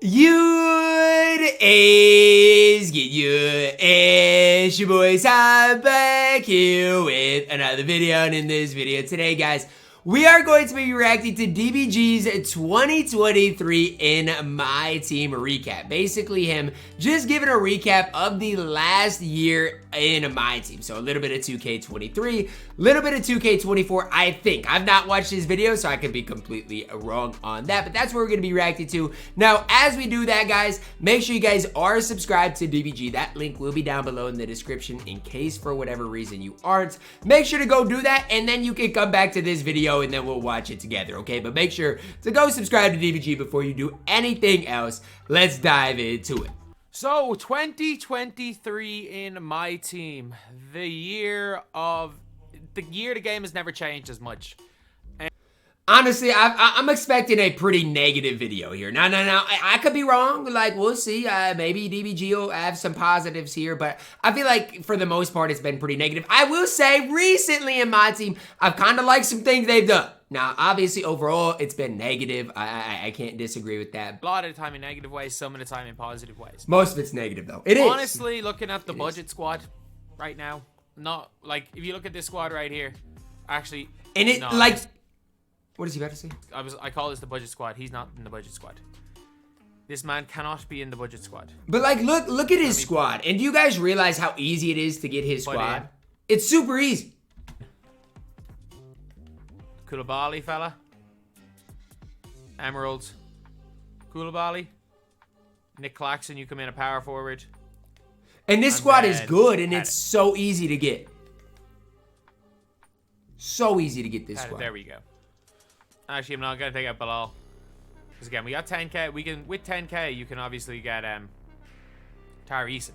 It's your boy Sam back here with another video, and in this video today, guys, we are going to be reacting to DBG's 2023 in My Team recap. Basically him just giving a recap of the last year in My Team. So a little bit of 2K23, a little bit of 2K24, I think. I've not watched his video, so I could be completely wrong on that, but that's what we're going to be reacting to. Now, as we do that, guys, make sure you guys are subscribed to DBG. That link will be down below in the description in case for whatever reason you aren't. Make sure to go do that, and then you can come back to this video and then we'll watch it together, okay? But make sure to go subscribe to DBG before you do anything else. Let's dive into it. So, 2023 in My Team, the year the game has never changed as much. Honestly, I'm expecting a pretty negative video here. Now, I could be wrong. Like, we'll see. Maybe DBG will have some positives here, but I feel like for the most part, it's been pretty negative. I will say, recently in My Team, I've kind of liked some things they've done. Now, obviously, overall, it's been negative. I can't disagree with that. A lot of the time in negative ways, some of the time in positive ways. Most of it's negative, though. It is. Honestly, looking at the budget squad right now, not like if you look at this squad right here, actually, and it no, like. What is he about to say? I call this the budget squad. He's not in the budget squad. This man cannot be in the budget squad. But like, look at his squad. And do you guys realize how easy it is to get his squad? It's super easy. Koulibaly, fella. Emeralds. Koulibaly. Nick Claxton, you come in a power forward. And this squad is good, and it's so easy to get. So easy to get this squad. There we go. Actually, I'm not going to take out Bilal. Because again, we got 10k. We can, with 10k, you can obviously get Tara Eason.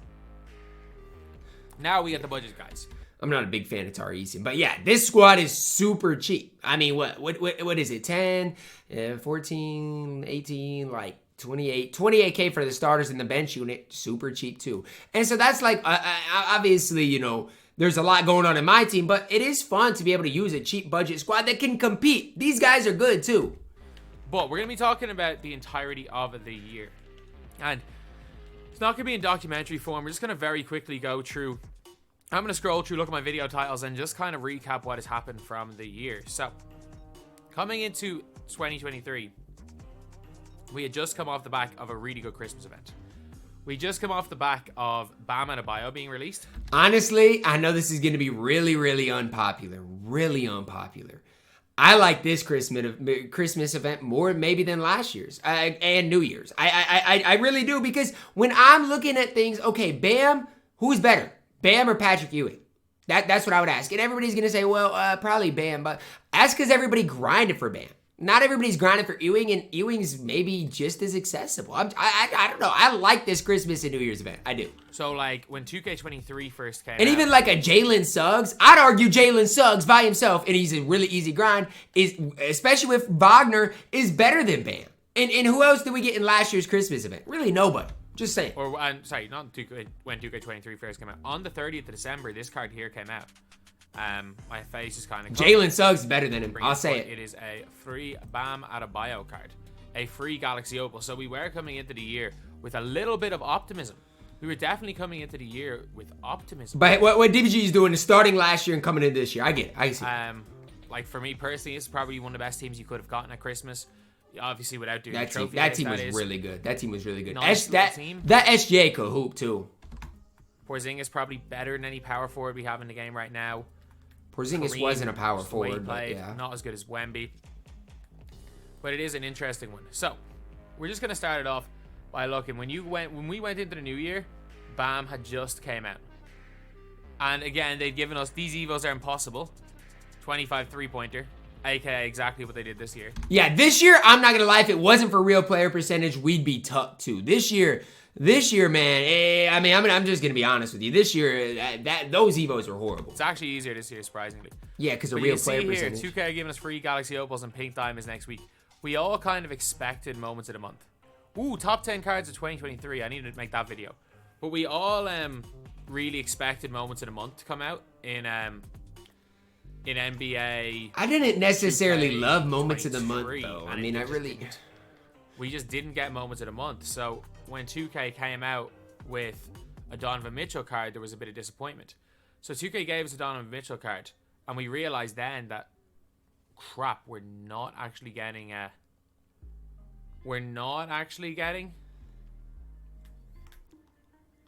Now we get the budget guys. I'm not a big fan of Tara Eason, but yeah, this squad is super cheap. I mean, what is it? 10, 14, 18, like 28k for the starters and the bench unit. Super cheap too. And so that's like, obviously, you know, there's a lot going on in My Team, but it is fun to be able to use a cheap budget squad that can compete. These guys are good too. But we're going to be talking about the entirety of the year. And it's not going to be in documentary form. We're just going to very quickly go through. I'm going to scroll through, look at my video titles, and just kind of recap what has happened from the year. So, coming into 2023, we had just come off the back of a really good Christmas event. We just come off the back of BAM and a bio being released. Honestly, I know this is going to be really unpopular. Really unpopular. I like this Christmas event more maybe than last year's and New Year's. I really do, because when I'm looking at things, okay, BAM, who's better? BAM or Patrick Ewing? That's what I would ask. And everybody's going to say, well, probably BAM, but that's because everybody grinded for BAM. Not everybody's grinding for Ewing, and Ewing's maybe just as accessible. I don't know. I like this Christmas and New Year's event. I do. So, like, when 2K23 first came out, even like a Jalen Suggs, I'd argue Jalen Suggs by himself, and he's a really easy grind, is especially with Wagner, is better than BAM. And who else did we get in last year's Christmas event? Really nobody. Just saying. Or, sorry, not 2K, when 2K23 first came out. On the 30th of December, this card here came out. My face is kind of Jalen Suggs is better than him. I'll say it. It is a free BAM out of bio card, a free Galaxy Opal. So we were coming into the year with a little bit of optimism. We were definitely coming into the year with optimism. But what DBG is doing is starting last year and coming into this year. I get it. I see. Like for me personally, it's probably one of the best teams you could have gotten at Christmas. Obviously, without doing that the trophy. That team was really good. That team was really good. That SJ could hoop too. Porzingis probably better than any power forward we have in the game right now. Porzingis wasn't a power forward, but yeah. Not as good as Wemby. But it is an interesting one. So, we're just going to start it off by looking. When we went into the new year, BAM had just came out. And again, they'd given us, these Evos are impossible. 25 three-pointer, aka exactly what they did this year. Yeah, this year, I'm not going to lie, if it wasn't for real player percentage, we'd be tough too. This year, man, I mean, I'm just gonna be honest with you. This year, those Evos are horrible. It's actually easier this year, surprisingly. Yeah, because of real player percentage. 2K giving us free Galaxy Opals and Pink Diamonds next week. We all kind of expected moments of the month. Ooh, top 10 cards of 2023. I need to make that video. But we all really expected moments of the month to come out in NBA. I didn't necessarily love moments of the month though. I mean, I really. we just didn't get moments of the month. So when 2K came out with a Donovan Mitchell card, there was a bit of disappointment. So 2K gave us a Donovan Mitchell card, and we realized then that, crap, we're not actually getting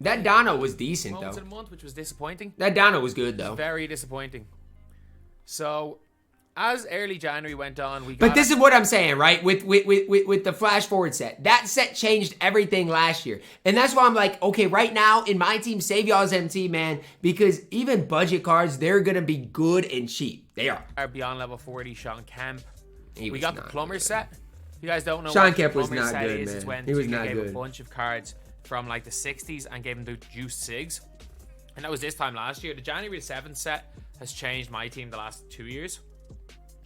that Dono was decent moments though. of the month, which was disappointing. That Dono was good though. Very disappointing. So as early January went on, we got... But this is what I'm saying, right? With the flash forward set. That set changed everything last year. And that's why I'm like, okay, right now in my team, save y'all's MT, man. Because even budget cards, they're going to be good and cheap. They are. Our beyond level 40, Sean Kemp. We got the Plumber good. set. You guys don't know Sean what Kemp the was Plumber not set good, is. man. It's when He was 2K not gave good. a bunch of cards from like the 60s and gave them the juiced SIGs. And that was this time last year. The January 7th set has changed my team the last 2 years.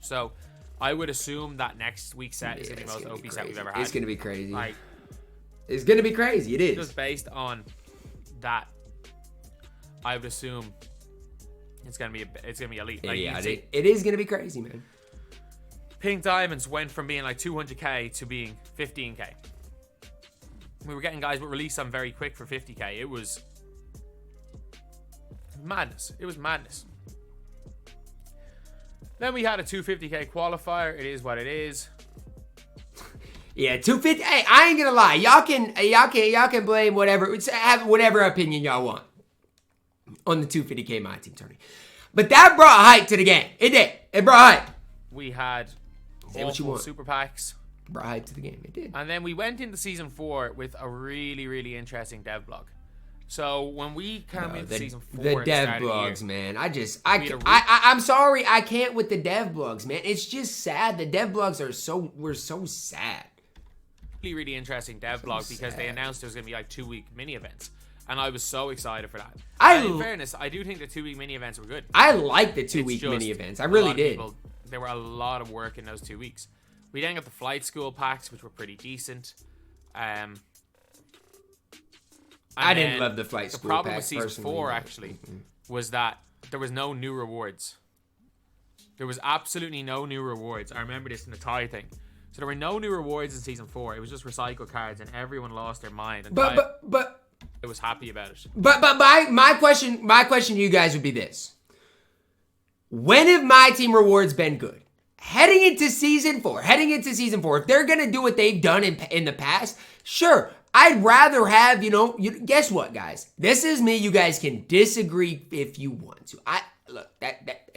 So I would assume that next week's set is going to be the most OP set we've ever had. It's going to be crazy. Like, it's going to be crazy. It is. just based on that, I would assume it's going to be elite. Like, yeah, it is going to be crazy, man. Pink Diamonds went from being like 200k to being 15k. We were getting guys with release them very quick for 50k. It was madness. It was madness. Then we had a 250k qualifier. It is what it is. Yeah, 250. Hey, I ain't gonna lie. Y'all can blame whatever. Have whatever opinion y'all want on the 250k my team tourney. But that brought hype to the game. It did. It brought hype. We had awful super packs. Brought hype to the game. It did. And then we went into season 4 with a really, really interesting dev blog. So when we come into season 4, the dev blogs, man. I'm sorry, I can't with the dev blogs, man. It's just sad. The dev blogs were so sad. Really, really interesting dev blog because they announced there was going to be like 2-week mini events. And I was so excited for that. In fairness, I do think the 2-week mini events were good. I like the 2-week mini events. I really did. There were a lot of work in those 2 weeks. We then got the flight school packs, which were pretty decent. I didn't love the flight school packs. The problem with season 4 actually was that there was no new rewards. There was absolutely no new rewards. I remember this in the Ty thing. So there were no new rewards in season 4. It was just recycle cards, and everyone lost their mind. And but I was happy about it. But my question to you guys would be this: when have my team rewards been good? Heading into season 4, if they're gonna do what they've done in the past, sure. I'd rather have, guess what, guys? This is me. You guys can disagree if you want to. Look,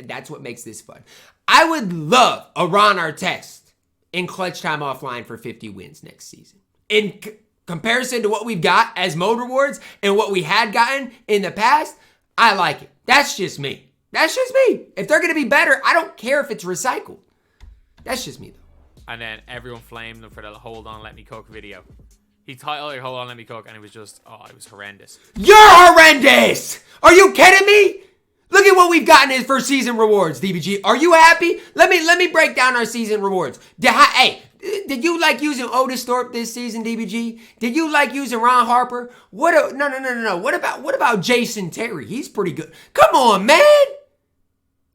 that's what makes this fun. I would love a Ron Artest in clutch time offline for 50 wins next season. In comparison to what we've got as mode rewards and what we had gotten in the past, I like it. That's just me. If they're going to be better, I don't care if it's recycled. That's just me, though. And then everyone flamed them for the Hold On Let Me Cook video. He titled it Hold On Let Me Cook, and it was just, it was horrendous. You're horrendous! Are you kidding me? Look at what we've gotten for season rewards, DBG. Are you happy? Let me break down our season rewards. Did you like using Otis Thorpe this season, DBG? Did you like using Ron Harper? No. What about Jason Terry? He's pretty good. Come on, man.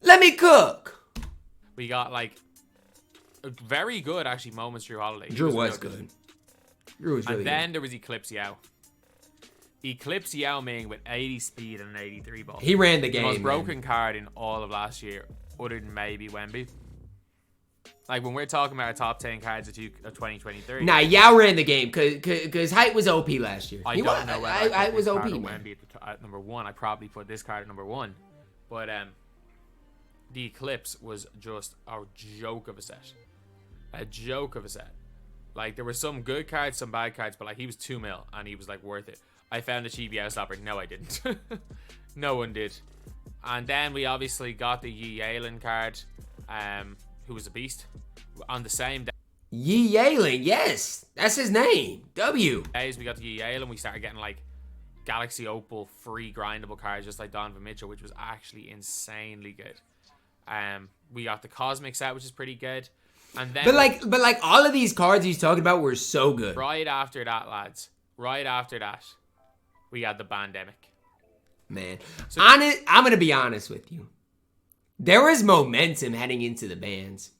Let me cook. We got like very good actually moments Drew Holiday. Drew was good. Drew was really good. And then there was Eclipse Yao. Eclipse Yao Ming with 80 speed and an 83 ball. He ran the game. The most broken card in all of last year, other than maybe Wemby. Like when we're talking about our top 10 cards of 2023. Nah, Yao ran the game because height was OP last year. I don't know whether height was OP. Wemby at number 1. I probably put this card at number 1. But the Eclipse was just a joke of a set. A joke of a set. Like there were some good cards, some bad cards, but like he was 2 mil and he was like worth it. I found a cheap stopper. No, I didn't. No one did. And then we obviously got the Yi Yalen card, who was a beast. On the same day. Yi Yalen, yes. That's his name. W. Days we got the Yi Yalen, we started getting like Galaxy Opal free grindable cards just like Donovan Mitchell, which was actually insanely good. We got the Cosmic set, which is pretty good. And then but like all of these cards he's talking about were so good. Right after that, lads. Right after that, we had the Bandemic. Man, I'm gonna be honest with you. There was momentum heading into the bans.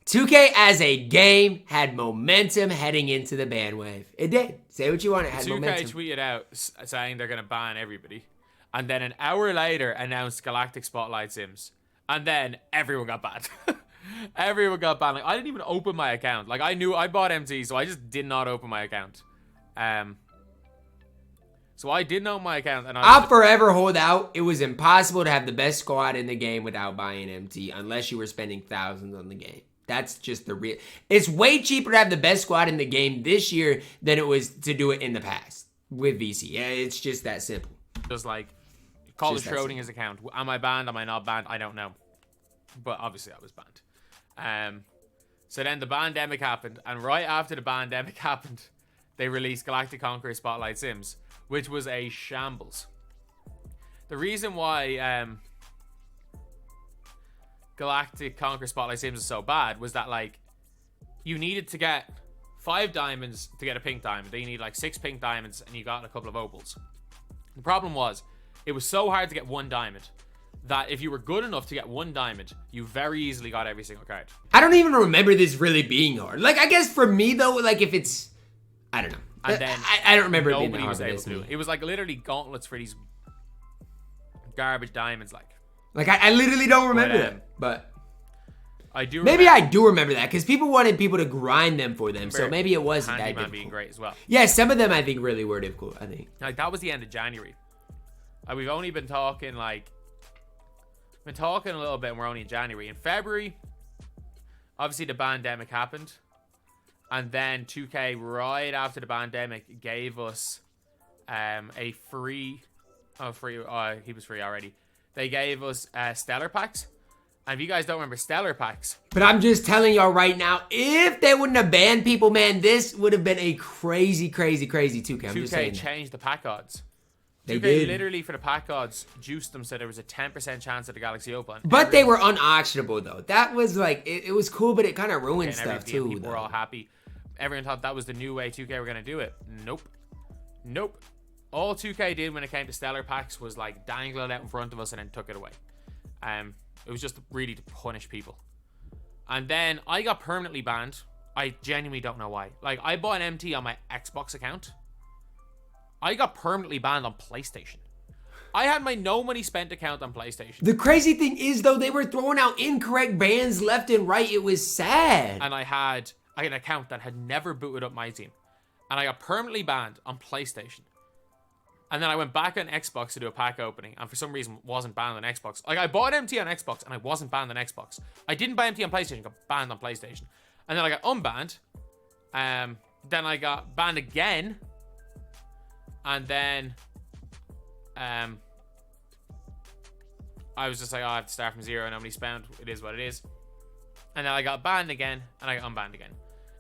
2K as a game had momentum heading into the ban wave. It did. Say what you want. It had 2K momentum. tweeted out saying they're going to ban everybody. And then an hour later announced Galactic Spotlight Sims. And then everyone got banned. Everyone got banned. Like, I didn't even open my account. Like, I knew I bought MT, so I just did not open my account. So I didn't own my account. And I'll forever hold out. It was impossible to have the best squad in the game without buying MT unless you were spending thousands on the game. That's just the real. It's way cheaper to have the best squad in the game this year than it was to do it in the past with VC. Yeah, it's just that simple. Just like, call the Schrodinger's account. Am I banned? Am I not banned? I don't know. But obviously I was banned. So then the pandemic happened. And right after the pandemic happened, they released Galactic Conqueror Spotlight Sims, which was a shambles. The reason why Galactic Conqueror Spotlight Sims is so bad was that, like, you needed to get 5 diamonds to get a pink diamond. Then you need like 6 pink diamonds and you got a couple of opals. The problem was, it was so hard to get 1 diamond that if you were good enough to get 1 diamond, you very easily got every single card. I don't even remember this really being hard. Like, I guess for me though, like if it's, I don't know. And then I don't remember it being nobody hard was able to do it. It was like literally gauntlets for these garbage diamonds. Like I literally don't remember that. But I do. Maybe I do remember that because people wanted people to grind them for them. So maybe it wasn't that Handyman difficult. being great as well. Yeah, some of them I think really were difficult. I think. Like that was the end of January. We've only been talking a little bit, and we're only in January. In February, obviously the pandemic happened, and then 2K right after the pandemic gave us a free. He was free already. They gave us Stellar Packs. And if you guys don't remember Stellar Packs. But I'm just telling y'all right now, if they wouldn't have banned people, man, this would have been a crazy, crazy, crazy 2K. I'm just saying 2K changed the pack odds. They 2K did. literally for the pack odds juiced them so there was a 10% chance at the Galaxy Open. But they were unauctionable though. That was like, it was cool, but it kind of ruined stuff too. People were all happy. Everyone thought that was the new way 2K were going to do it. Nope. All 2K did when it came to Stellar Packs was like dangle it out in front of us and then took it away. It was just really to punish people. And then I got permanently banned. I genuinely don't know why. Like, I bought an MT on my Xbox account. I got permanently banned on PlayStation. I had my no money spent account on PlayStation. The crazy thing is, though, they were throwing out incorrect bans left and right. It was sad. And I had an account that had never booted up MyTeam. And I got permanently banned on PlayStation. And then I went back on Xbox to do a pack opening, and for some reason wasn't banned on Xbox. Like, I bought MT on Xbox, and I wasn't banned on Xbox. I didn't buy MT on PlayStation, got banned on PlayStation. And then I got unbanned. Then I got banned again. And then I was just like, oh, I have to start from zero, nobody spent. It is what it is. And then I got banned again, and I got unbanned again.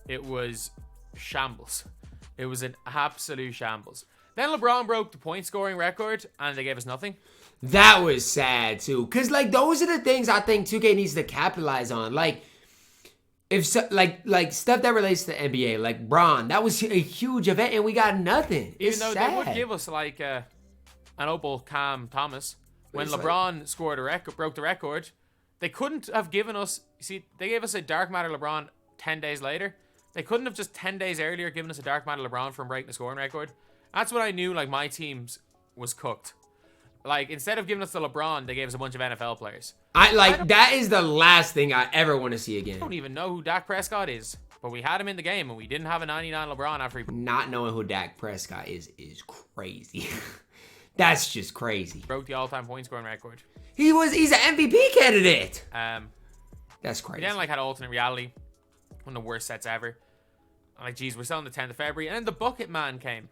It was shambles. It was an absolute shambles. Then LeBron broke the point scoring record and they gave us nothing. That was sad too. Cause like those are the things I think 2K needs to capitalize on. Like if so, like stuff that relates to the NBA, like Bron, that was a huge event and we got nothing. Even though they would give us like an opal Cam Thomas. When LeBron scored a record, broke the record, they couldn't have given us, see, they gave us a Dark Matter LeBron 10 days later. They couldn't have just 10 days earlier given us a Dark Matter LeBron from breaking the scoring record. That's what I knew, like, my team's was cooked. Like, instead of giving us the LeBron, they gave us a bunch of NFL players. That is the last thing I ever want to see again. I don't even know who Dak Prescott is. But we had him in the game, and we didn't have a 99 LeBron after he... Not knowing who Dak Prescott is crazy. That's just crazy. Broke the all-time point scoring record. He's an MVP candidate. That's crazy. He then, like, had alternate reality. One of the worst sets ever. I'm like, geez, we're still on the 10th of February. And then the Bucket Man came.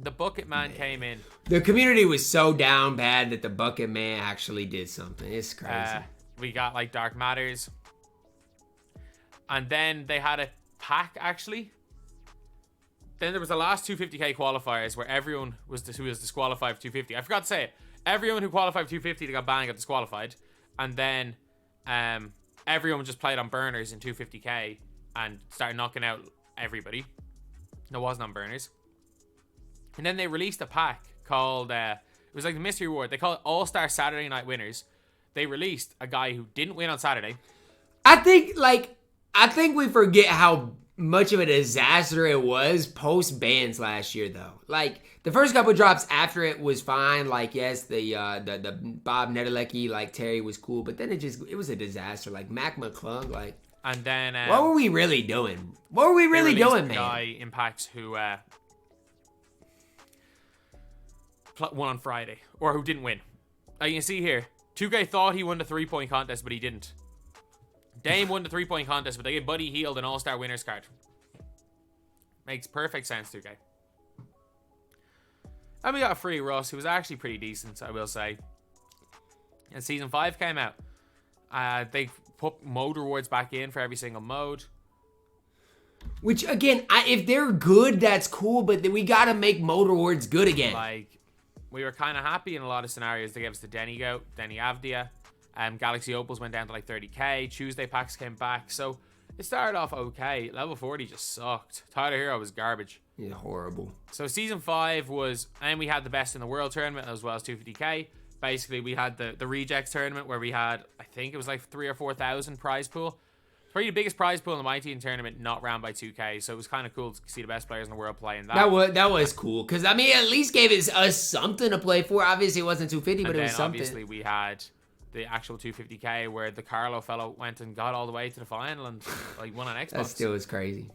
The Bucket Man came in. The community was so down bad that the Bucket Man actually did something. It's crazy. We got like Dark Matters. And then they had a pack actually. Then there was the last 250k qualifiers where everyone who was disqualified for 250. I forgot to say it. Everyone who qualified for 250 that got banned got disqualified. And then everyone just played on burners in 250k and started knocking out everybody. There wasn't on burners. And then they released a pack called, it was like the mystery award. They call it All-Star Saturday Night Winners. They released a guy who didn't win on Saturday. I think, like, I think we forget how much of a disaster it was post bans last year, though. Like the first couple drops after it was fine. Like yes, the Bob Nedelecki like Terry was cool, but then it was a disaster. Like Mac McClung, like. And then what were we really doing? What were we really doing, man? Guy Impact who won on Friday, or who didn't win. You can see here, 2K thought he won the 3-point contest, but he didn't. Dame won the 3-point contest, but they gave Buddy Hield an All-Star winners card. Makes perfect sense, 2K. And we got a free Russ, who was actually pretty decent, I will say. And Season 5 came out. They put mode rewards back in for every single mode. Which, again, if they're good, that's cool, but we gotta make mode rewards good again. Like, we were kind of happy in a lot of scenarios. They gave us the Denny Avdia. Galaxy Opals went down to like 30k. Tuesday packs came back. So it started off okay. Level 40 just sucked. Tyler Hero was garbage. Yeah, horrible. So Season 5 was, and we had the best in the world tournament as well as 250k. Basically, we had the rejects tournament where we had, I think it was like 3,000 or 4,000 prize pool. Probably the biggest prize pool in the MyTeam tournament, not ran by 2K. So it was kind of cool to see the best players in the world playing that. That was cool because I mean, at least gave us something to play for. Obviously, it wasn't 250, but it was something. Obviously, we had the actual 250k where the Carlo fellow went and got all the way to the final and like won on Xbox. That still is crazy.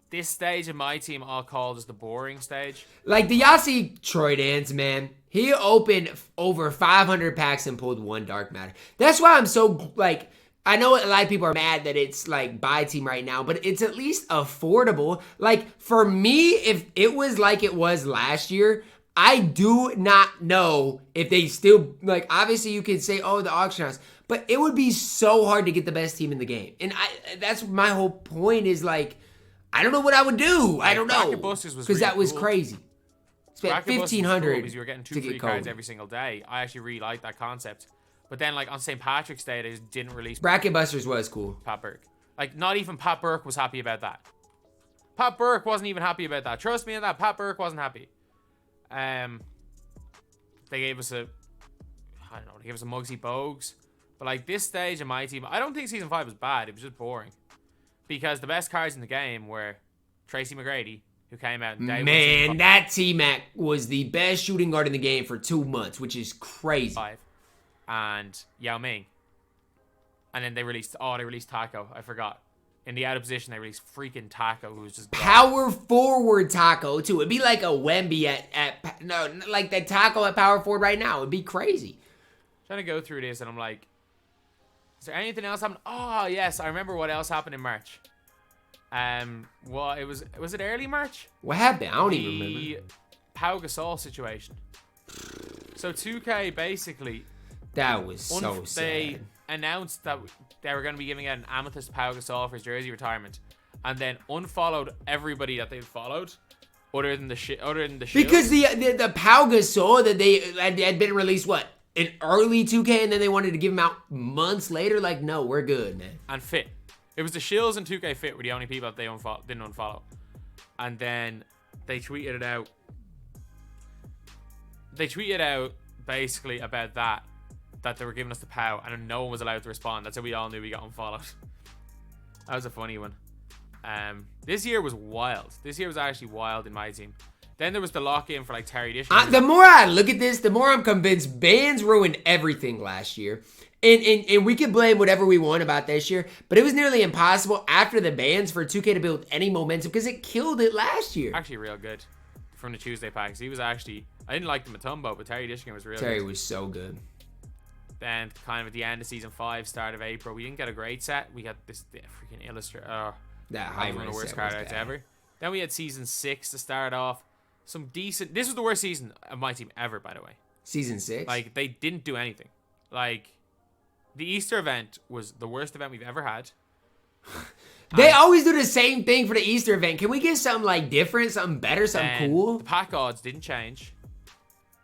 This stage in my team I'll call just the boring stage. Like the Yasi Troydans, man. He opened over 500 packs and pulled one Dark Matter. That's why I'm so, like, I know a lot of people are mad that it's, like, buy team right now, but it's at least affordable. Like, for me, if it was like it was last year, I do not know if they still, like, obviously you could say, oh, the auction house, but it would be so hard to get the best team in the game. And that's my whole point is, like, I don't know what I would do. I don't know. Because really that was crazy. Spent $1,500 because you were getting 2 free cards every single day. I actually really liked that concept. But then, like, on St. Patrick's Day, they just didn't release... Bracket Busters was cool. Pat Burke. Like, not even Pat Burke was happy about that. Pat Burke wasn't even happy about that. Trust me on that. Pat Burke wasn't happy. They gave us a... I don't know. They gave us a Muggsy Bogues. But, like, this stage in my team... I don't think Season 5 was bad. It was just boring. Because the best cards in the game were Tracy McGrady, who came out in day Man, that T-Mac was the best shooting guard in the game for 2 months, which is crazy. And Yao Ming. And then they released Taco. I forgot. In the out of position, they released freaking Taco, who was just power forward Taco, too. It'd be like a Wemby like that Taco at power forward right now. It'd be crazy. Trying to go through this, and I'm like, is there anything else happened? Oh, yes. I remember what else happened in March. Well, was it early March? What happened? I don't even remember. The Pau Gasol situation. So 2K basically... That was so sad. They announced that they were going to be giving out an Amethyst Pau Gasol for his jersey retirement. And then unfollowed everybody that they'd followed. Other than the shield. Because the Pau Gasol that they had been released, what? In early 2K, and then they wanted to give him out months later? Like, no, we're good, man. And Fit. It was the Shills and 2K Fit were the only people that they didn't unfollow. And then they tweeted it out. They tweeted out basically about that they were giving us the POW, and no one was allowed to respond. That's how we all knew we got unfollowed. That was a funny one. This year was wild. This year was actually wild in my team. Then there was the lock-in for like Terry Dishman. The more I look at this, the more I'm convinced bans ruined everything last year. And we can blame whatever we want about this year, but it was nearly impossible after the bans for 2K to build any momentum because it killed it last year. Actually real good from the Tuesday packs. He was actually... I didn't like the Matumbo, but Terry Dishman was real good. Terry was so good. Then kind of at the end of Season 5, start of April, we didn't get a great set. We got the freaking Illustrator. That high one of the worst card outs ever. Then we had Season 6 to start off. Some decent... This was the worst season of my team ever, by the way. Season 6? Like, they didn't do anything. Like, the Easter event was the worst event we've ever had. They always do the same thing for the Easter event. Can we get something, like, different, something better, something cool? The pack odds didn't change.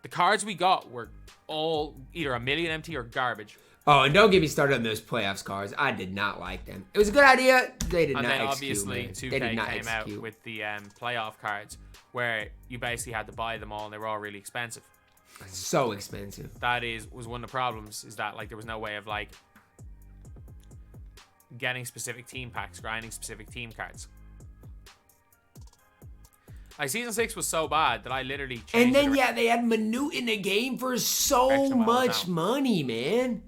The cards we got were all either a million MT or garbage. Oh, and don't get me started on those playoffs cards. I did not like them. It was a good idea. They did not execute. And then obviously 2K came out with the playoff cards where you basically had to buy them all and they were all really expensive. So expensive. That was one of the problems, is that like there was no way of like getting specific team packs, grinding specific team cards. Like, Season 6 was so bad that I literally changed And then, it yeah, they had Minute in the game for so much money, man.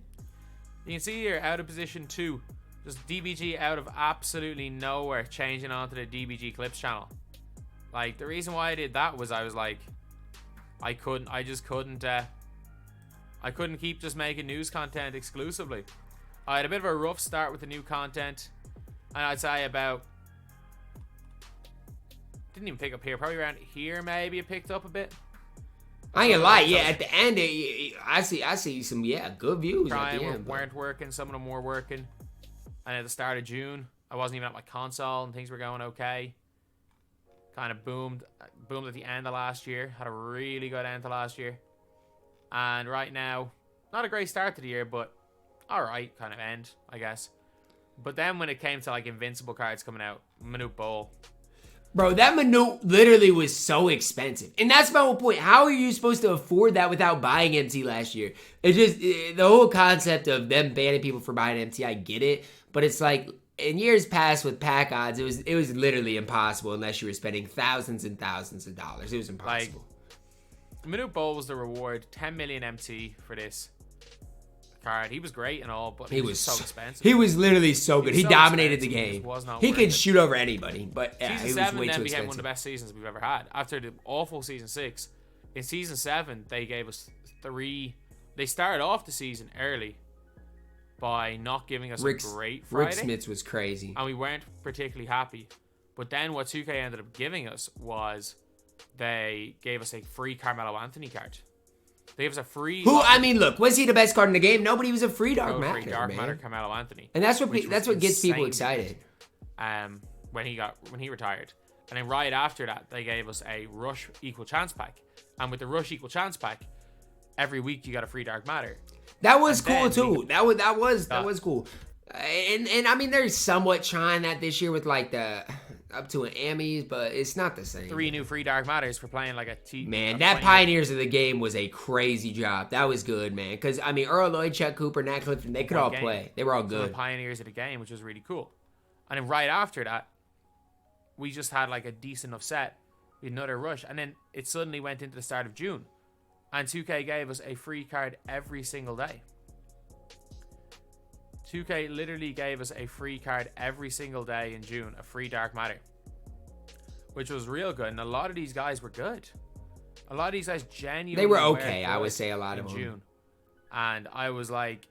You can see here, out of position 2. Just DBG out of absolutely nowhere, changing onto the DBG Clips channel. Like, the reason why I did that was I was like, I couldn't keep just making news content exclusively. I had a bit of a rough start with the new content, and I'd say about, didn't even pick up here, probably around here maybe it picked up a bit. I ain't gonna lie, yeah, at the end, I see some, good views at the end. Weren't working, some of them were working. And at the start of June, I wasn't even at my console and things were going okay. Kind of boomed at the end of last year. Had a really good end to last year. And right now, not a great start to the year, but alright kind of end, I guess. But then when it came to like Invincible cards coming out, Minute Bowl. Bro, that Minute literally was so expensive. And that's my whole point. How are you supposed to afford that without buying MT last year? It just, the whole concept of them banning people for buying MT, I get it. But it's like, in years past with pack odds, it was literally impossible unless you were spending thousands and thousands of dollars. It was impossible. Like, Minute Bowl was the reward. 10 million MT for this card. He was great and all, but he was so expensive. He was literally so good. He dominated the game. He could shoot over anybody, but yeah, Season 7 then became one of the best seasons we've ever had. After the awful Season 6, in Season 7, they gave us 3. They started off the season early by not giving us a great Friday. Rick Smith's was crazy. And we weren't particularly happy. But then what 2K ended up giving us was they gave us a free Carmelo Anthony card. They gave us a free... I mean, look, was he the best card in the game? Nobody was a free Dark Matter, free Dark Matter Carmelo Anthony. And that's what gets people excited. When he retired. And then right after that, they gave us a Rush Equal Chance pack. And with the Rush Equal Chance pack, every week you got a free Dark Matter. That was cool too. That was cool. And I mean, they're somewhat trying that this year with like the up to an Emmys, but it's not the same. 3 new free Dark Matters for playing like a T. Man, that Pioneers of the game was a crazy job. That was good, man. Because I mean, Earl Lloyd, Chuck Cooper, Nat Clifton, they could all play. They were all good. So the Pioneers of the game, which was really cool. And then right after that, we just had like a decent enough set with another Rush, and then it suddenly went into the start of June. And 2K gave us a free card every single day. 2K literally gave us a free card every single day in June, a free Dark Matter, which was real good. And a lot of these guys were good. A lot of these guys genuinely they were okay. I would say a lot of them. June. And I was like,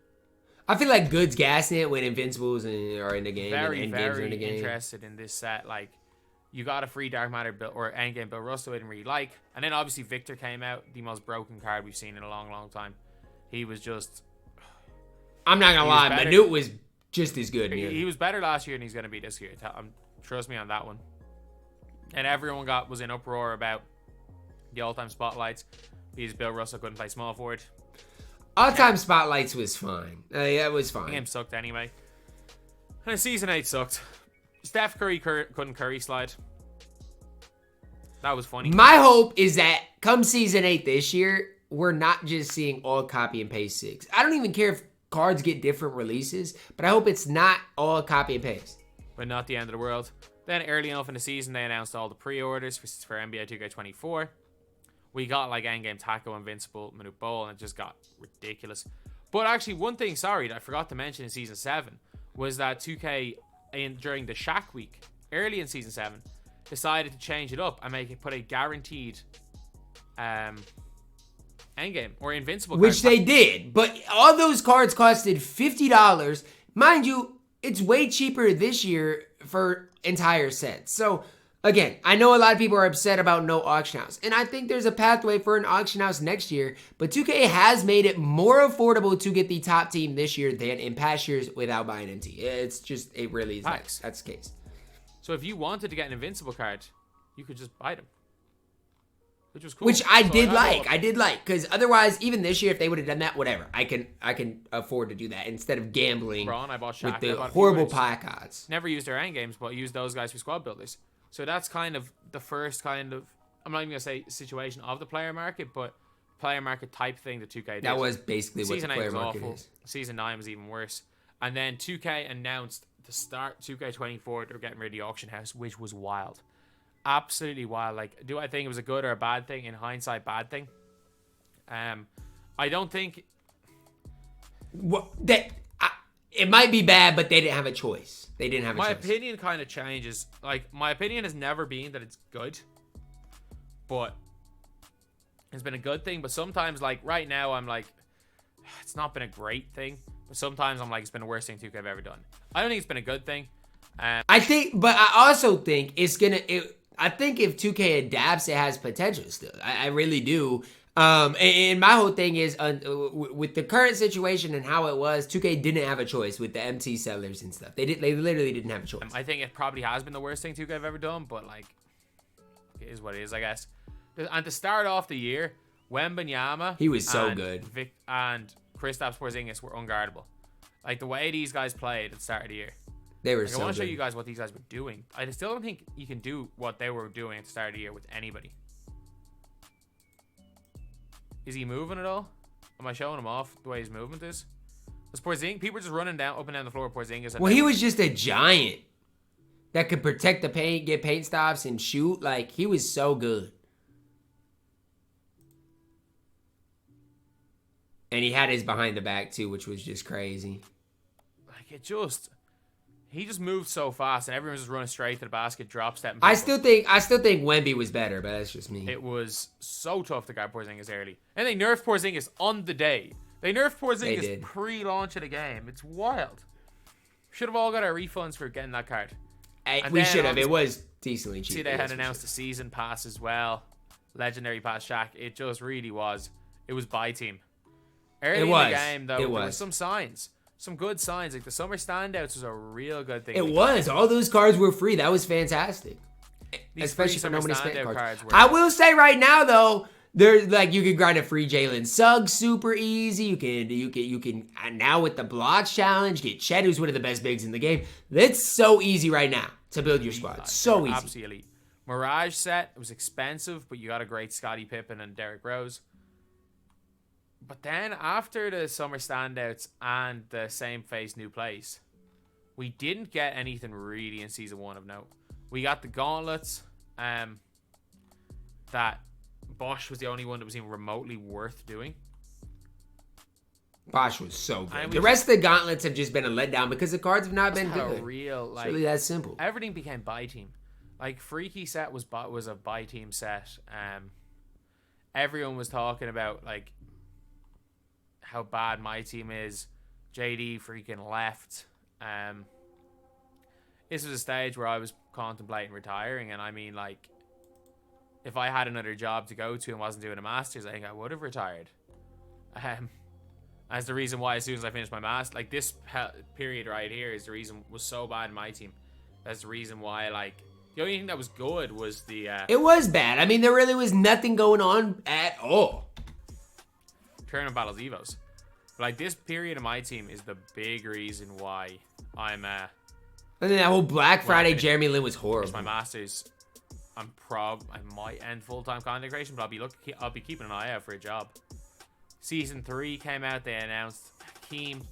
I feel like Good's gassing it when Invincibles are in the game. Very, and very in the game. interested in this set. Like, you got a free Dark Matter build or endgame build. Russell didn't really like. And then obviously Victor came out, the most broken card we've seen in a long, long time. He was just... I'm not going to lie, Minute was just as good. He was better last year than he's going to be this year. Trust me on that one. And everyone was in uproar about the all-time spotlights. Because Bill Russell couldn't play small forward. All-time spotlights was fine. Yeah, it was fine. The game sucked anyway. And Season 8 sucked. Steph Curry couldn't Curry slide. That was funny. My hope is that come Season 8 this year, we're not just seeing all copy and paste 6. I don't even care if cards get different releases, but I hope it's not all copy and paste. But not the end of the world. Then early enough in the season, they announced all the pre-orders for NBA 2K24. We got like Endgame Taco, Invincible, Minute Bowl, and it just got ridiculous. But actually, one thing, that I forgot to mention in Season 7 was that 2K... during the Shaq week, early in Season 7, decided to change it up and put a guaranteed endgame or Invincible card. Which they did, but all those cards costed $50. Mind you, it's way cheaper this year for entire sets. So, again, I know a lot of people are upset about no auction house, and I think there's a pathway for an auction house next year, but 2K has made it more affordable to get the top team this year than in past years without buying NT. It really is. That's the case. So if you wanted to get an Invincible card, you could just buy them. Which was cool. Which I did like, because otherwise, even this year, if they would have done that, whatever, I can afford to do that instead of gambling I bought Shaq, with the horrible pack odds. Never used their end games, but used those guys for squad builders. So that's kind of the first kind of, I'm not even going to say situation of the player market, but player market type thing that 2K did. That was basically what the player market is. Season 9 was even worse. And then 2K announced the start 2K24, they were getting rid of the auction house, which was wild. Absolutely wild. Like, do I think it was a good or a bad thing? In hindsight, bad thing. I don't think... Well, it might be bad, but they didn't have a choice. They didn't have a choice. My opinion kind of changes. Like, my opinion has never been that it's good. But it's been a good thing. But sometimes, like, right now, I'm like, it's not been a great thing. But sometimes I'm like, it's been the worst thing 2K have ever done. I don't think it's been a good thing. I think, but I also think it's gonna. I think if 2K adapts, it has potential still. I really do. And my whole thing is, with the current situation and how it was, 2K didn't have a choice with the MT sellers and stuff. They literally didn't have a choice. I think it probably has been the worst thing 2K have ever done, but like, it is what it is, I guess. And to start off the year, Wembanyama, he was so good, Vic and Kristaps Porzingis were unguardable. Like, the way these guys played at the start of the year, they were like, so good. I want to show you guys what these guys were doing. I still don't think you can do what they were doing at the start of the year with anybody. Is he moving at all? Am I showing him off the way his movement is? Was Porzingis, people were just running down, up and down the floor with Porzingis. Well, he was just a giant that could protect the paint, get paint stops, and shoot. Like, he was so good. And he had his behind the back, too, which was just crazy. Like, he just moved so fast, and everyone was just running straight to the basket, drop step. I still think Wemby was better, but that's just me. It was so tough to guard Porzingis early. And they nerfed Porzingis on the day. They nerfed Porzingis pre-launch of the game. It's wild. Should have all got our refunds for getting that card. We should have. It was decently cheap. See, they had announced the season pass as well. Legendary pass Shaq. It just really was. It was buy team. Early in the game, though, there were some signs. Some good signs. Like, the summer standouts was a real good thing. It was. All those cards were free. That was fantastic. Especially for no money spent cards. I will say right now, though, there's like, you can grind a free Jalen Suggs super easy. You can now with the blocks challenge get Chet, who's one of the best bigs in the game. That's so easy right now to build your squad. So easy. Absolutely. Mirage set, it was expensive, but you got a great Scottie Pippen and Derrick Rose. But then after the summer standouts and the same face, new place, we didn't get anything really in season 1 of note. We got the gauntlets. That Bosch was the only one that was even remotely worth doing. Bosch was so good. The rest of the gauntlets have just been a letdown because the cards have not been good. It's really that simple. Everything became buy team. Like, Freaky set was a buy team set. Everyone was talking about, like, how bad my team is. JD freaking left. This was a stage where I was contemplating retiring, and I mean, like, if I had another job to go to and wasn't doing a master's, I think I would have retired. As the reason why, as soon as I finished my master, like, this period right here is the reason was so bad in my team. That's the reason why, like, the only thing that was good was the it was bad. I mean, there really was nothing going on at all. Tournament battles evos. Like, this period of my team is the big reason why I'm and then that whole Black Friday Jeremy Lin was horrible. My masters, I might end full-time content creation, but I'll be keeping an eye out for a job. Season 3 came out, they announced Hakeem.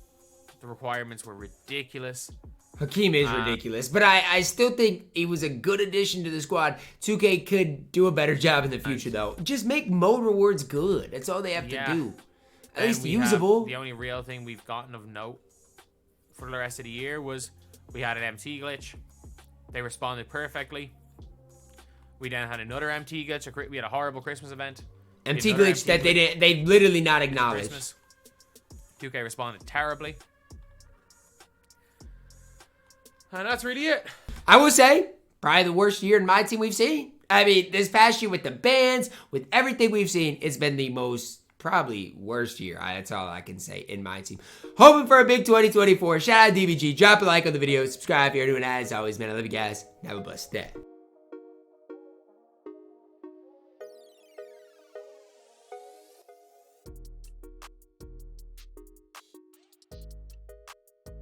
The requirements were ridiculous. Hakeem is ridiculous, but I still think he was a good addition to the squad. 2K could do a better job in the future, though. Just make mode rewards good. That's all they have to do. At least usable. The only real thing we've gotten of note for the rest of the year was we had an MT glitch. They responded perfectly. We then had another MT glitch. We had a horrible Christmas event. MT glitch that they literally not acknowledged. 2K responded terribly. And that's really it. I will say, probably the worst year in my team we've seen. I mean, this past year with the bans, with everything we've seen, it's been the most, probably worst year. That's all I can say in my team. Hoping for a big 2024. Shout out DBG. Drop a like on the video. Subscribe if you're doing that. As always, man, I love you guys. Have a blessed day.